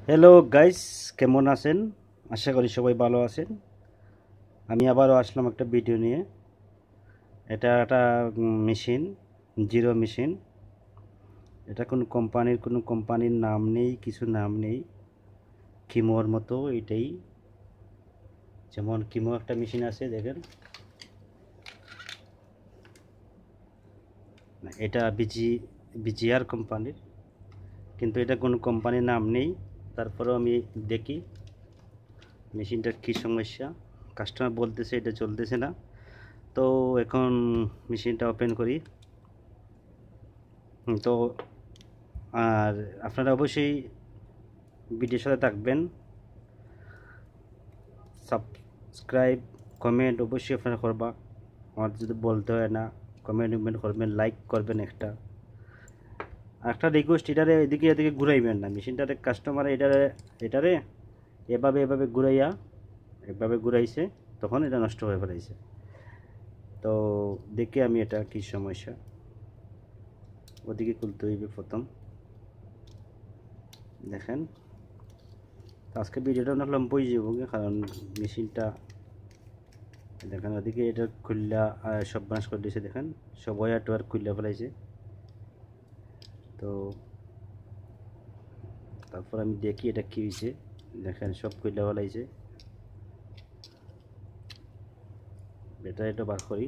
Hello guys, কেমন আছেন? আশা করি সবাই ভালো আছেন। আমি আবারও আসলাম একটা ভিডিও নিয়ে। এটা একটা মেশিন, জিরো মেশিন। এটা কোনো কোম্পানির নাম নেই, কিছু নাম নেই। কিমোর মতো এটাই, যেমন কিমো একটা মেশিন আছে দেখেন, এটা বিজিআর কোম্পানির, কিন্তু এটা কোনো কোম্পানির নাম নেই। তারপরেও আমি দেখি মেশিনটার কী সমস্যা। কাস্টমার বলতেছে এটা চলতেছে না। তো এখন মেশিনটা ওপেন করি। তো আর আপনারা অবশ্যই ভিডিওর সাথে থাকবেন। সাবস্ক্রাইব, কমেন্ট অবশ্যই আপনারা করবা। আমার যদি বলতে হয় না, কমেন্ট করবেন, লাইক করবেন। একটা রিকোয়েস্ট, এটারে এদিকে ঘুরাইবেন না মেশিনটারে। কাস্টমার এটারে এভাবে ঘুরাইছে, তখন এটা নষ্ট হয়ে ফেলাইছে। তো দেখি আমি এটা কি সমস্যা। ওদিকে খুলতে হইবে প্রথম, দেখেন। আজকে ভিডিওটা অনেক লম্বই যাব, কারণ মেশিনটা দেখেন ওদিকে এটা খুললা সব বাঁশ করে দিয়েছে। দেখেন সব ওয়ার টোয়ার খুললা ফেলাইছে। তো তারপর আমি দেখি এটা কি হয়েছে। দেখেন সব খুললা ফেলাইছে। ব্যাটারিটা বার করি,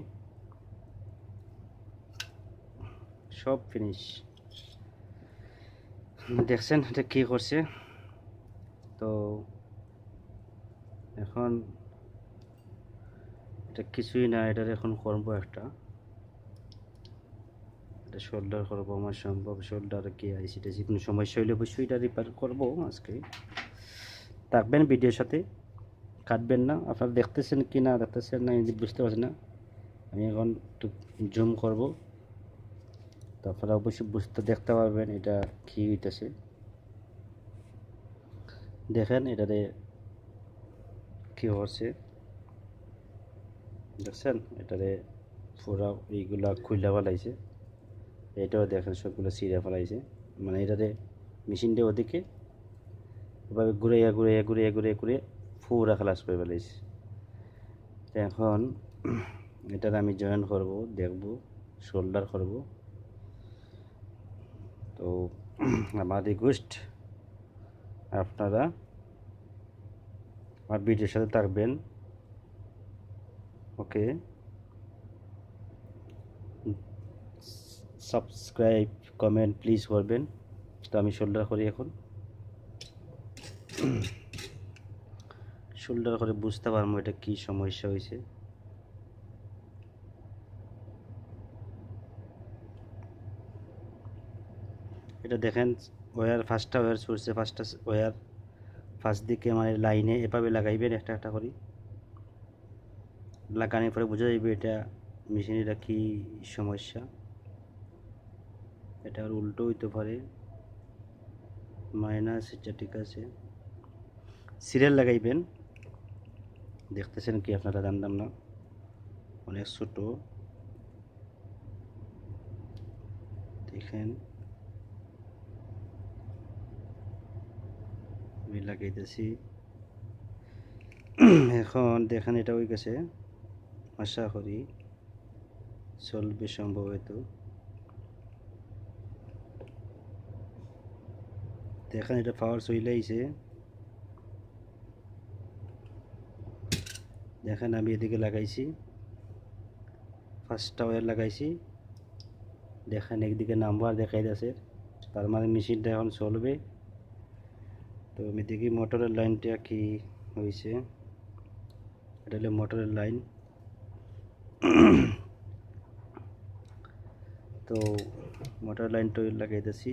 সব ফিনিশ। দেখছেন এটা কি করছে। তো এখন এটা কিছুই না, এটার এখন করবো একটা শোল্ডার করবো। আমার সম্ভব শোল্ডার কি আইসিটা যে কোনো সমস্যা হইলে অবশ্যই এটা রিপেয়ার করবো আজকে। থাকবেন ভিডিওর সাথে, কাটবেন না। আপনারা দেখতেছেন কি না দেখতেছেন না বুঝতে পারছেন না। আমি এখন একটু জুম করব, তো আপনারা অবশ্যই দেখতে পারবেন এটা কি হইতেছে। দেখেন এটাতে কি হচ্ছে, দেখছেন এটাতে পুরা এইগুলা খুইলা ফেলাইছে। এটাও দেখেন সবগুলো ছিঁড়ে ফেলাইছে। মানে এটাতে মেশিনটা ওদিকে এভাবে ঘুরে পুরা খালাস করে ফেলাইছে। এখন এটার আমি জয়েন করব, দেখব, শোল্ডার করব। তো আমার রিকোয়েস্ট, আপনারা আমার ভিডিওর সাথে থাকবেন। ওকে, সাবস্ক্রাইব, কমেন্ট প্লিজ করবেন। তো আমি শোল্ডার করি এখন। শোল্ডার করে বুঝতে পারবো এটা কি সমস্যা হয়েছে। এটা দেখেন ওয়্যার, ফার্স্টটা ওয়্যার ছুটছে, ফার্স্টটা ওয়্যার ফার্স্ট দিকে মানে লাইনে এভাবে লাগাইবেন একটা করে। লাগানোর পরে বোঝা যাবে এটা মেশিনেরটা কি সমস্যা। এটা আর উল্টো হইতে পারে, মাইনাস, এটা ঠিক আছে। সিরিয়াল লাগাইবেন। দেখতেছেন কি আপনারা, জানতাম না, অনেক ছোট। দেখেন আমি লাগাইতেছি। এখন দেখেন এটা হয়ে গেছে, আশা করি চলবে সম্ভবত। দেখেন এটা পাওয়ার চলে আইছে। দেখেন আমি এদিকে লাগাইছি, ফার্স্টটা ওয়্যার লাগাইছি। দেখেন একদিকে নাম্বার দেখাই যাচ্ছে, তার মানে মেশিনটা এখন চলবে। তো আমি দেখি মোটরের লাইনটা কি হয়েছে। এটা হলো মোটরের লাইন। তো মোটর লাইনটা লাগাইতেছি।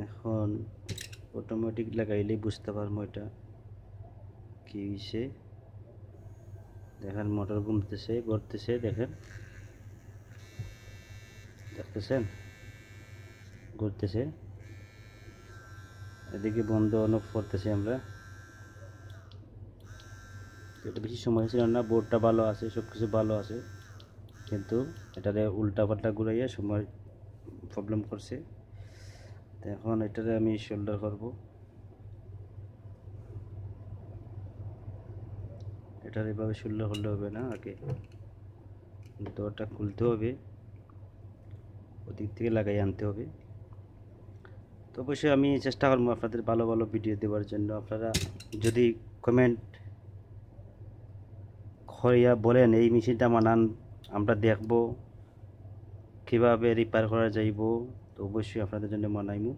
এখন অটোমেটিক লাগাইলেই বুঝতে পারবো এটা কি হয়েছে। দেখেন মোটর ঘুরতেছে, দেখেন, দেখতেছেন ঘুরতেছে। এদিকে বন্ধ অনেক করতেছি আমরা। এটা বেশি সময় ছিল না, বোর্ডটা ভালো আছে, সব কিছু ভালো আছে, কিন্তু এটাতে উল্টা পাল্টা ঘুরাইয়া সময় প্রবলেম করছে। তো এখন এটারে আমি শোল্ডার করব। এটার এভাবে শোল্ডার করলে হবে না, আগে দরটা খুলতে হবে, ওদিক থেকে লাগাই আনতে হবে। তো অবশ্যই আমি চেষ্টা করবো আপনাদের ভালো ভালো ভিডিও দেওয়ার জন্য। আপনারা যদি কমেন্ট করিয়া বলেন এই মেশিনটা বানান, আমরা দেখব কীভাবে রিপেয়ার করা যাইব, তো অবশ্যই আপনাদের জন্য বানাইমু।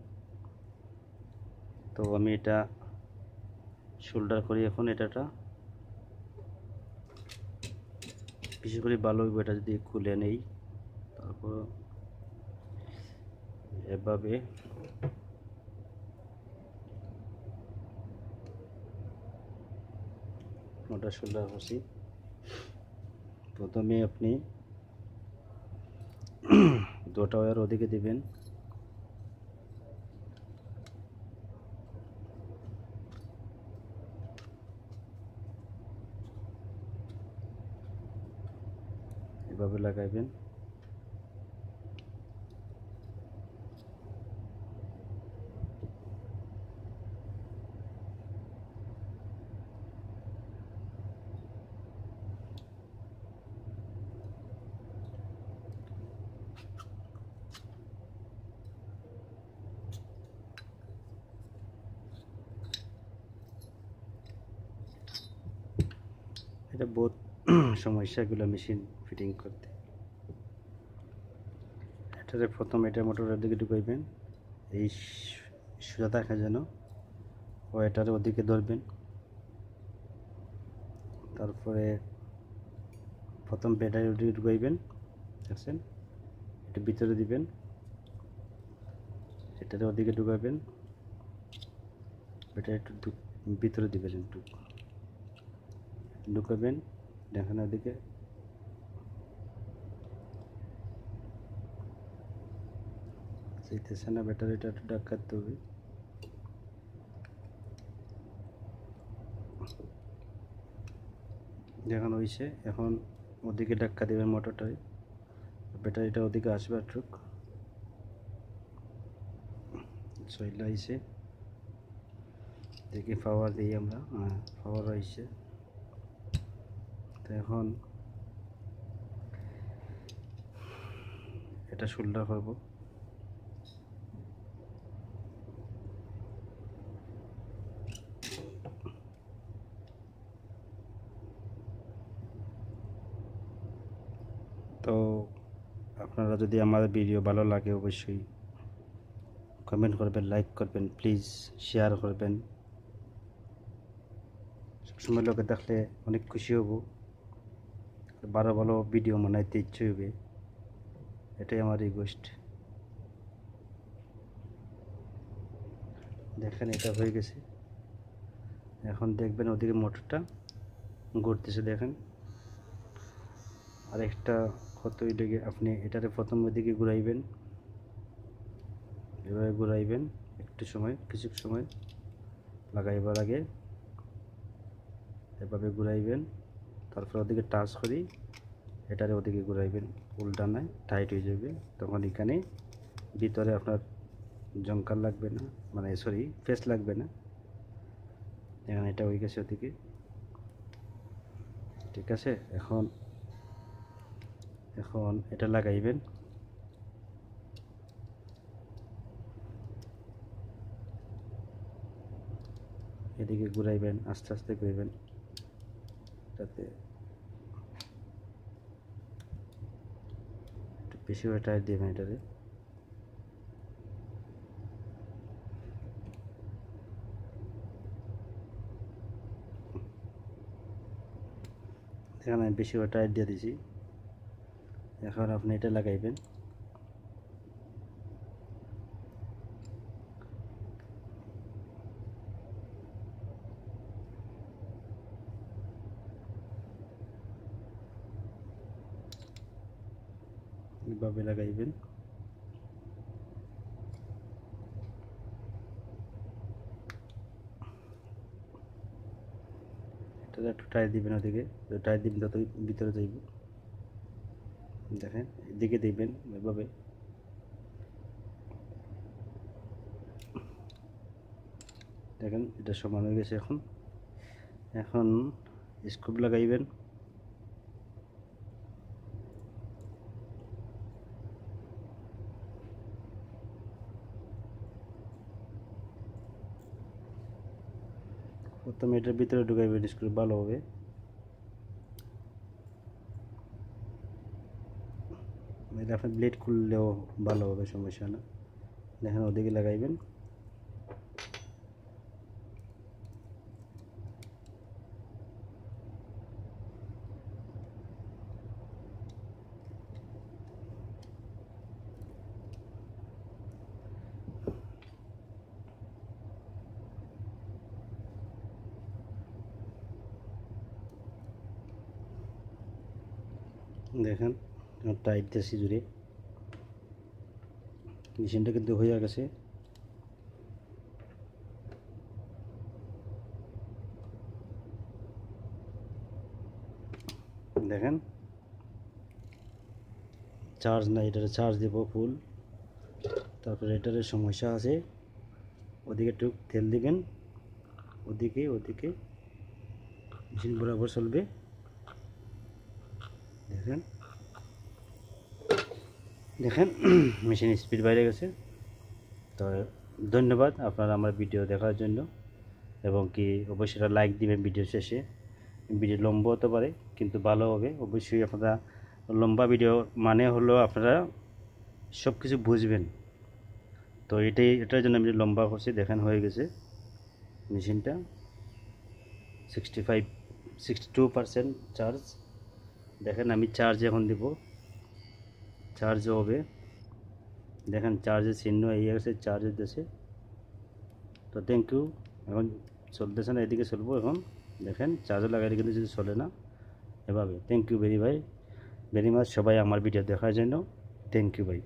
তো আমি এটা শোল্ডার করি এখন। এটাটা বিশেষ করে ভালো হইব এটা যদি খুলে নেই, তারপর এভাবে ওটা শোল্ডার করছি। প্রথমে আপনি দুটো ওয়্যার ওদিকে দিবেন, এভাবে লাগাইবেন। এটা বহুত সমস্যা এগুলো মেশিন ফিটিং করতে। এটারে প্রথম এটা মোটরের দিকে ঢুকাইবেন, এই সোজা থাকে যেন, ও এটারে ওদিকে ধরবেন। তারপরে প্রথম ব্যাটারি ওদিকে ঢুকাইবেন, দেখছেন, এটা ভিতরে দিবেন, এটারে ওদিকে ঢুকাবেন, এটা একটু ভিতরে দিবেন, একটু ঢুকাবেন, দেখেন ওদিকে চাইতেছে না, ব্যাটারিটা একটু ডাকাতে হবে। দেখেন হয়েছে, এখন ওদিকে ধাক্কা দেবেন মোটরটায়, ব্যাটারিটা ওদিকে আসবে একটু, চলে আইছে, দেখি পাওয়ার দিই আমরা, পাওয়ার হয়েছে। তো এখন এটা শোল্ডার করব। তো আপনারা যদি আমাদের ভিডিও ভালো লাগে অবশ্যই কমেন্ট করবেন, লাইক করবেন, প্লিজ শেয়ার করবেন। সবসময় লোকে দেখলে অনেক খুশি হব, ভালো ভালো ভিডিও বানাইতে ইচ্ছে হবে, এটাই আমার রিকোয়েস্ট। দেখেন এটা হয়ে গেছে। এখন দেখবেন ওদিকে মোটরটা ঘুরতেছে, দেখেন। আর একটা কত লেগে আপনি এটারে প্রথম ওদিকে ঘুরাইবেন, এভাবে ঘুরাইবেন একটু সময়, কিছু সময় লাগাইবার আগে এভাবে ঘুরাইবেন, তারপর ওদিকে টাচ করি এটারে ওদিকে ঘুরাইবেন, উল্টা নয়, টাইট হয়ে যাবে। তখন এখানে ভিতরে আপনার জঙ্কার লাগবে না, মানে সরি ফেস লাগবে না। এখানে এটা হয়ে গেছে ওদিকে, ঠিক আছে। এখন এটা লাগাইবেন, এদিকে ঘুরাইবেন, আস্তে আস্তে ঘুরাইবেন, যাতে একটু বেশি করে টাইট দিবেন এটারে। এখানে বেশি করে টাইট দিয়ে দিছি। এখন আপনি এটা লাগাইবেন, এইভাবে লাগাইবেন। এটা একটু টাইট দিবেন, ওদিকে টাইট দিবেন তত ভিতরে যাইব। দেখেন এদিকে দিবেন এভাবে, দেখেন এটা সমান হয়ে গেছে। এখন এখন স্ক্রু লাগাইবেন। প্রথমে এটার ভিতরে ঢুকাইবেন স্ক্রু ভালোভাবে। এটা আপনার ব্লেড খুললেও ভালো হবে, সমস্যা না। দেখেন ওদিকে লাগাইবেন। দেখেন টাইট দিয়েছি জুড়ে, মেশিনটা কিন্তু হয়ে গেছে। দেখেন চার্জ না, এটারে চার্জ দেব ফুল। তারপরে এটারে সমস্যা আছে, ওদিকে একটু তেল দিবেন, ওদিকে মেশিন বরাবর চলবে। দেখেন দেখেন মেশিন স্পিড বাইরে গেছে। তো ধন্যবাদ আপনারা আমার ভিডিও দেখার জন্য, এবং কি অবশ্যই লাইক দিবেন ভিডিও শেষে। ভিডিও লম্বা হতে পারে কিন্তু ভালো হবে। অবশ্যই আপনারা লম্বা ভিডিও মানে হলো আপনারা সব কিছু বুঝবেন। তো এটার জন্য আমি লম্বা করছি। দেখেন হয়ে গেছে মেশিনটা 62% চার্জ। দেখেন আমি চার্জ এখন দেব, চার্জ হবে। দেখেন চার্জের চিহ্ন এই গেছে, চার্জ দিতেছে। তো থ্যাংক ইউ। এখন চলতেছে না, এদিকে চলবো এখন। দেখেন চার্জার লাগাইলে কিন্তু যদি চলে না এভাবে। থ্যাংক ইউ ভেরি মাচ সবাই আমার ভিডিও দেখার জন্য। থ্যাংক ইউ ভাই।